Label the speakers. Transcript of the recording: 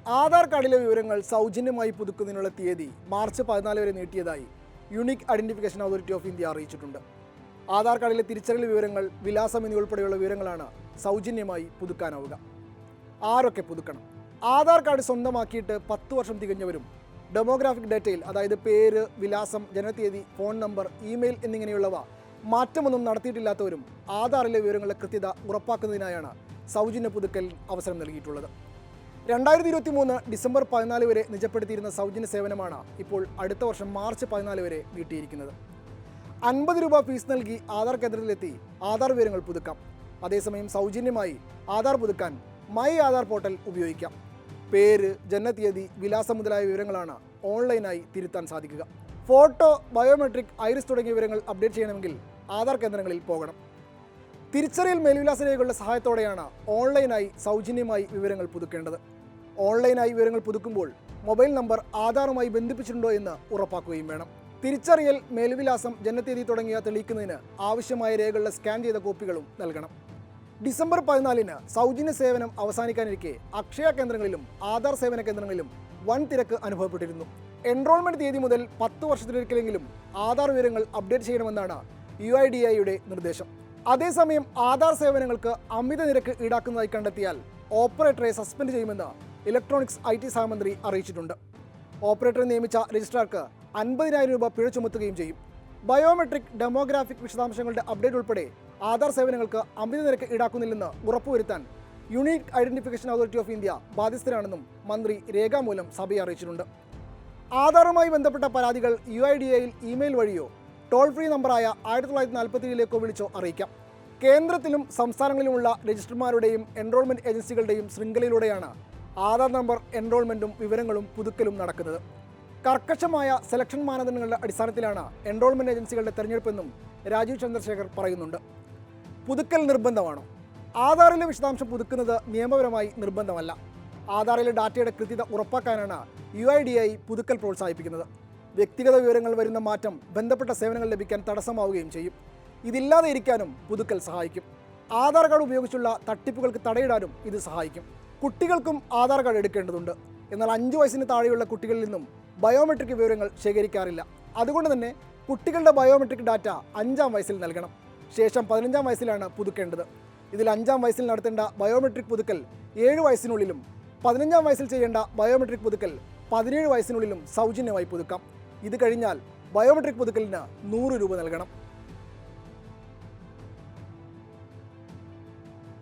Speaker 1: ആധാർ കാർഡിലെ വിവരങ്ങൾ സൗജന്യമായി പുതുക്കുന്നതിനുള്ള തീയതി മാർച്ച് 14 വരെ നീട്ടിയതായി unique identification authority of India അറിയിച്ചിട്ടുണ്ട്. ആധാർ കാർഡിലെ തിരിച്ചറിയൽ വിവരങ്ങൾ, വിലാസം എന്നിവയുൾപ്പെടെയുള്ള വിവരങ്ങളാണ് സൗജന്യമായി പുതുക്കാനാവുക. ആരൊക്കെ പുതുക്കണം? ആധാർ കാർഡ് സ്വന്തമാക്കിയിട്ട് 10 വർഷം തികഞ്ഞവരും ഡെമോഗ്രാഫിക് ഡേറ്റയിൽ, അതായത് പേര്, വിലാസം, ജനനത്തീയതി, ഫോൺ നമ്പർ, ഇമെയിൽ എന്നിങ്ങനെയുള്ളവ മാറ്റമൊന്നും നടത്തിയിട്ടില്ലാത്തവരും ആധാറിലെ വിവരങ്ങളുടെ കൃത്യത ഉറപ്പാക്കുന്നതിനായാണ് സൗജന്യ പുതുക്കൽ അവസരം നൽകിയിട്ടുള്ളത്. 2023 ഡിസംബർ 14 വരെ നിജപ്പെടുത്തിയിരുന്ന സൗജന്യ സേവനമാണ് ഇപ്പോൾ അടുത്ത വർഷം മാർച്ച് 14 വരെ നീട്ടിയിരിക്കുന്നത്. 50 രൂപ ഫീസ് നൽകി ആധാർ കേന്ദ്രത്തിലെത്തി ആധാർ വിവരങ്ങൾ പുതുക്കാം. അതേസമയം സൗജന്യമായി ആധാർ പുതുക്കാൻ മൈ ആധാർ പോർട്ടൽ ഉപയോഗിക്കാം. പേര്, ജനനത്തീയതി, വിലാസം മുതലായ വിവരങ്ങളാണ് ഓൺലൈനായി തിരുത്താൻ സാധിക്കുക. ഫോട്ടോ, ബയോമെട്രിക്, ഐറിസ് തുടങ്ങിയ വിവരങ്ങൾ അപ്ഡേറ്റ് ചെയ്യണമെങ്കിൽ ആധാർ കേന്ദ്രങ്ങളിൽ പോകണം. തിരിച്ചറിയൽ മേൽവിലാസ രേഖകളുടെ സഹായത്തോടെയാണ് ഓൺലൈനായി സൗജന്യമായി വിവരങ്ങൾ പുതുക്കേണ്ടത്. ഓൺലൈനായി വിവരങ്ങൾ പുതുക്കുമ്പോൾ മൊബൈൽ നമ്പർ ആധാറുമായി ബന്ധിപ്പിച്ചിട്ടുണ്ടോ എന്ന് ഉറപ്പാക്കുകയും വേണം. തിരിച്ചറിയൽ, മേൽവിലാസം, ജനനത്തീയതി തുടങ്ങിയ തെളിയിക്കുന്നതിന് ആവശ്യമായ രേഖകളുടെ സ്കാൻ ചെയ്ത കോപ്പികളും നൽകണം. ഡിസംബർ 14 സൗജന്യ സേവനം അവസാനിക്കാനിരിക്കെ അക്ഷയ കേന്ദ്രങ്ങളിലും ആധാർ സേവന കേന്ദ്രങ്ങളിലും വൻ തിരക്ക് അനുഭവപ്പെട്ടിരുന്നു. എൻറോൾമെന്റ് തീയതി മുതൽ 10 വർഷത്തിലൊരിക്കലെങ്കിലും ആധാർ വിവരങ്ങൾ അപ്ഡേറ്റ് ചെയ്യണമെന്നാണ് UIDAIയുടെ നിർദ്ദേശം. അതേസമയം ആധാർ സേവനങ്ങൾക്ക് അമിത നിരക്ക് ഈടാക്കുന്നതായി കണ്ടെത്തിയാൽ ഓപ്പറേറ്ററെ സസ്പെൻഡ് ചെയ്യുമെന്ന് ഇലക്ട്രോണിക്സ് IT സഹമന്ത്രി അറിയിച്ചിട്ടുണ്ട്. ഓപ്പറേറ്ററെ നിയമിച്ച രജിസ്ട്രാർക്ക് 50,000 രൂപ പിഴ ചുമത്തുകയും ചെയ്യും. ബയോമെട്രിക്, ഡെമോഗ്രാഫിക് വിശദാംശങ്ങളുടെ അപ്ഡേറ്റ് ഉൾപ്പെടെ ആധാർ സേവനങ്ങൾക്ക് അമിത നിരക്ക് ഈടാക്കുന്നില്ലെന്ന് ഉറപ്പുവരുത്താൻ unique identification authority of India ബാധ്യസ്ഥരാണെന്നും മന്ത്രി രേഖാമൂലം സഭയെ അറിയിച്ചിട്ടുണ്ട്. ആധാറുമായി ബന്ധപ്പെട്ട പരാതികൾ UIDAIയിൽ ഇമെയിൽ വഴിയോ ടോൾ ഫ്രീ നമ്പറായ 1947 വിളിച്ചോ അറിയിക്കാം. കേന്ദ്രത്തിലും സംസ്ഥാനങ്ങളിലുമുള്ള രജിസ്ട്രാർമാരുടെയും എൻറോൾമെന്റ് ഏജൻസികളുടെയും ശൃംഖലയിലൂടെയാണ് ആധാർ നമ്പർ എൻറോൾമെന്റും വിവരങ്ങളും പുതുക്കലും നടക്കുന്നത്. കർക്കശമായ സെലക്ഷൻ മാനദണ്ഡങ്ങളുടെ അടിസ്ഥാനത്തിലാണ് എൻറോൾമെന്റ് ഏജൻസികളുടെ തെരഞ്ഞെടുപ്പെന്നും രാജീവ് ചന്ദ്രശേഖർ പറയുന്നുണ്ട്. പുതുക്കൽ നിർബന്ധമാണോ? ആധാറിലെ വിശദാംശം പുതുക്കുന്നത് നിയമപരമായി നിർബന്ധമല്ല. ആധാറിലെ ഡാറ്റയുടെ കൃത്യത ഉറപ്പാക്കാനാണ് UIDAI പുതുക്കൽ പ്രോത്സാഹിപ്പിക്കുന്നത്. വ്യക്തിഗത വിവരങ്ങൾ വരുന്ന മാറ്റം ബന്ധപ്പെട്ട സേവനങ്ങൾ ലഭിക്കാൻ തടസ്സമാവുകയും ചെയ്യും. ഇതില്ലാതെ ഇരിക്കാനും പുതുക്കൽ സഹായിക്കും. ആധാർ കാർഡ് ഉപയോഗിച്ചുള്ള തട്ടിപ്പുകൾക്ക് തടയിടാനും ഇത് സഹായിക്കും. കുട്ടികൾക്കും ആധാർ കാർഡ് എടുക്കേണ്ടതുണ്ട്. എന്നാൽ 5 വയസ്സിന് താഴെയുള്ള കുട്ടികളിൽ നിന്നും ബയോമെട്രിക് വിവരങ്ങൾ ശേഖരിക്കാറില്ല. അതുകൊണ്ട് തന്നെ കുട്ടികളുടെ ബയോമെട്രിക് ഡാറ്റ 5-ാം വയസ്സിൽ നൽകണം. ശേഷം 15-ാം വയസ്സിലാണ് പുതുക്കേണ്ടത്. ഇതിൽ 5-ാം വയസ്സിൽ നടത്തേണ്ട ബയോമെട്രിക് പുതുക്കൽ 7 വയസ്സിനുള്ളിലും 15-ാം വയസ്സിൽ ചെയ്യേണ്ട ബയോമെട്രിക് പുതുക്കൽ 17 വയസ്സിനുള്ളിലും സൗജന്യമായി പുതുക്കാം. ഇത് കഴിഞ്ഞാൽ ബയോമെട്രിക് പുതുക്കലിന് 100 രൂപ നൽകണം.